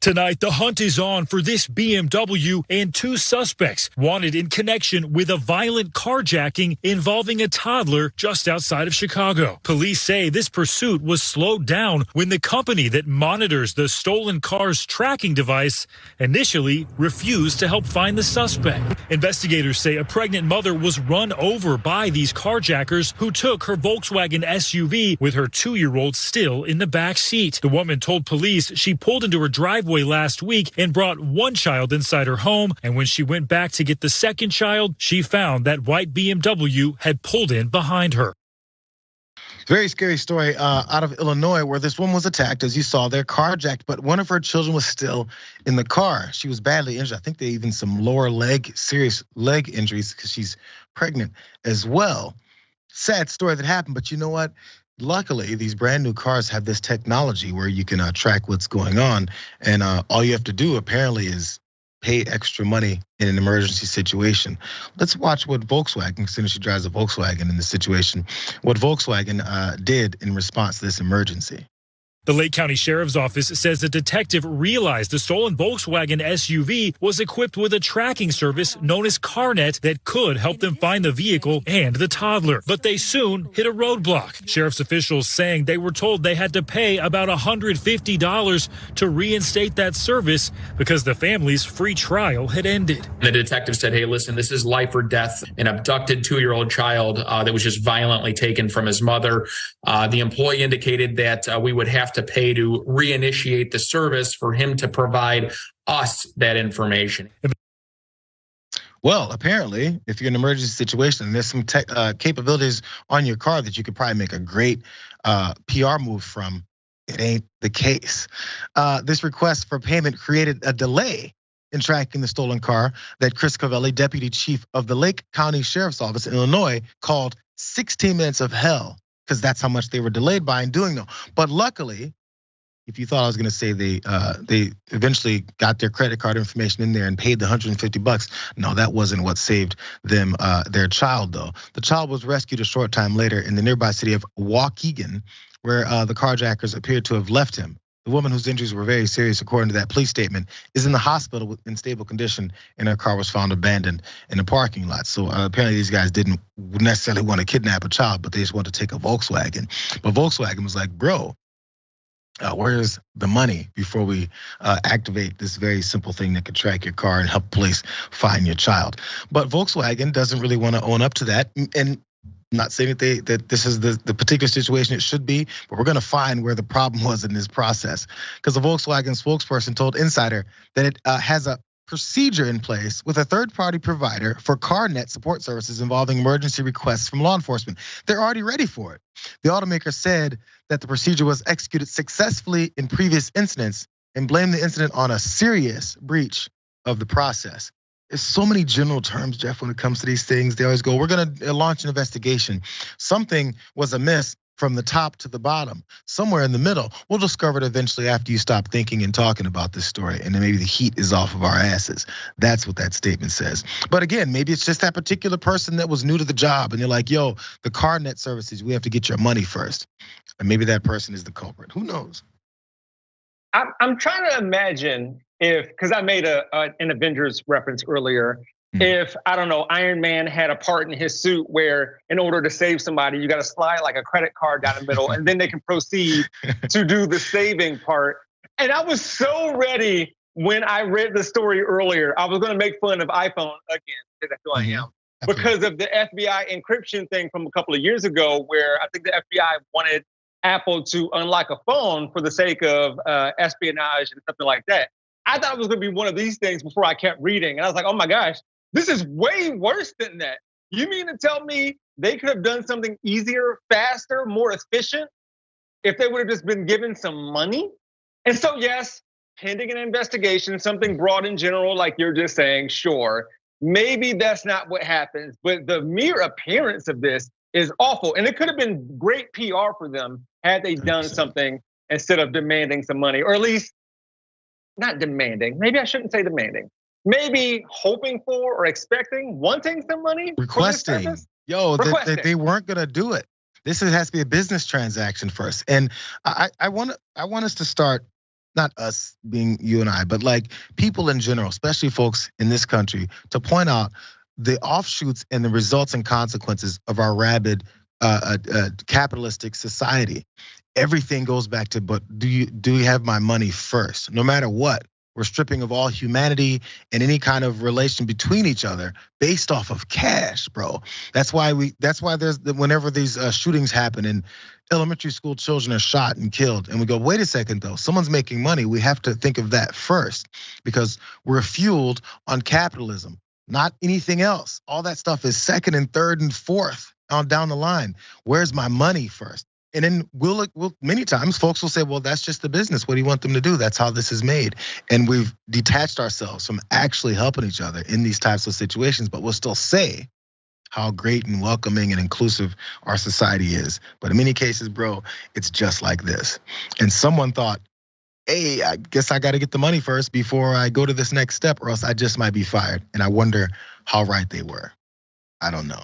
Tonight, the hunt is on for this BMW and 2 suspects wanted in connection with a violent carjacking involving a toddler just outside of Chicago. Police say this pursuit was slowed down when the company that monitors the stolen car's tracking device initially refused to help find the suspect. Investigators say a pregnant mother was run over by these carjackers who took her Volkswagen SUV with her 2-year-old still in the back seat. The woman told police she pulled into her driveway last week and brought one child inside her home, and when she went back to get the second child, she found that white BMW had pulled in behind her. Very scary story out of Illinois where this woman was attacked, as you saw there, carjacked, but one of her children was still in the car. She was badly injured. I think they even some lower leg, serious leg injuries because she's pregnant as well. Sad story that happened, but you know what? Luckily, these brand new cars have this technology where you can track what's going on. And all you have to do apparently is pay extra money in an emergency situation. Let's watch what Volkswagen, since she drives a Volkswagen in this situation, what Volkswagen did in response to this emergency. The Lake County Sheriff's Office says a detective realized the stolen Volkswagen SUV was equipped with a tracking service known as Car-Net that could help them find the vehicle and the toddler. But they soon hit a roadblock. Sheriff's officials saying they were told they had to pay about $150 to reinstate that service because the family's free trial had ended. The detective said, hey, listen, this is life or death. An abducted 2-year-old child that was just violently taken from his mother. The employee indicated that we would have to pay to reinitiate the service for him to provide us that information. Well, apparently, if you're in an emergency situation and there's some capabilities on your car that you could probably make a great PR move from, it ain't the case. This request for payment created a delay in tracking the stolen car that Chris Covelli, deputy chief of the Lake County Sheriff's Office in Illinois, called 16 minutes of hell, because that's how much they were delayed by in doing though. But luckily, if you thought I was gonna say they eventually got their credit card information in there and paid the $150, no, that wasn't what saved them their child though. The child was rescued a short time later in the nearby city of Waukegan, where the carjackers appeared to have left him. The woman whose injuries were very serious, according to that police statement, is in the hospital in stable condition, and her car was found abandoned in a parking lot. So apparently these guys didn't necessarily want to kidnap a child, but they just wanted to take a Volkswagen. But Volkswagen was like, bro, where's the money before we activate this very simple thing that could track your car and help police find your child? But Volkswagen doesn't really want to own up to that. And I'm not saying that this is the particular situation it should be, but we're gonna find where the problem was in this process. Because the Volkswagen spokesperson told Insider that it has a procedure in place with a third-party provider for Car-Net support services involving emergency requests from law enforcement. They're already ready for it. The automaker said that the procedure was executed successfully in previous incidents and blamed the incident on a serious breach of the process. There's so many general terms, Jeff, when it comes to these things. They always go, we're gonna launch an investigation. Something was amiss from the top to the bottom. Somewhere in the middle, we'll discover it eventually after you stop thinking and talking about this story, and then maybe the heat is off of our asses. That's what that statement says. But again, maybe it's just that particular person that was new to the job, and you're like, yo, the Car-Net services, we have to get your money first. And maybe that person is the culprit, who knows? I'm trying to imagine if, because I made an Avengers reference earlier, if, I don't know, Iron Man had a part in his suit where in order to save somebody, you gotta slide like a credit card down the middle and then they can proceed to do the saving part. And I was so ready when I read the story earlier. I was gonna make fun of iPhone again, because that's who I am. Because of the FBI encryption thing from a couple of years ago where I think the FBI wanted Apple to unlock a phone for the sake of espionage and something like that. I thought it was gonna be one of these things before I kept reading. And I was like, oh my gosh, this is way worse than that. You mean to tell me they could have done something easier, faster, more efficient if they would have just been given some money? And so yes, pending an investigation, something broad in general, like you're just saying, sure, maybe that's not what happens, but the mere appearance of this is awful. And it could have been great PR for them had they done something instead of demanding some money, or at least not demanding. Maybe I shouldn't say demanding. Maybe hoping for or expecting, wanting some money. Requesting. Yo, they weren't gonna do it. This has to be a business transaction first. And I want us to start not us being you and I, but like people in general, especially folks in this country, to point out the offshoots and the results and consequences of our rabid capitalistic society. Everything goes back to, but do you have my money first? No matter what, we're stripping of all humanity and any kind of relation between each other based off of cash, bro. That's why there's whenever these shootings happen and elementary school children are shot and killed, and we go, wait a second though, someone's making money. We have to think of that first because we're fueled on capitalism, not anything else. All that stuff is second and third and fourth on down the line. Where's my money first? And then we'll many times folks will say, well, that's just the business. What do you want them to do? That's how this is made. And we've detached ourselves from actually helping each other in these types of situations, but we'll still say how great and welcoming and inclusive our society is. But in many cases, bro, it's just like this. And someone thought, hey, I guess I gotta get the money first before I go to this next step, or else I just might be fired. And I wonder how right they were. I don't know.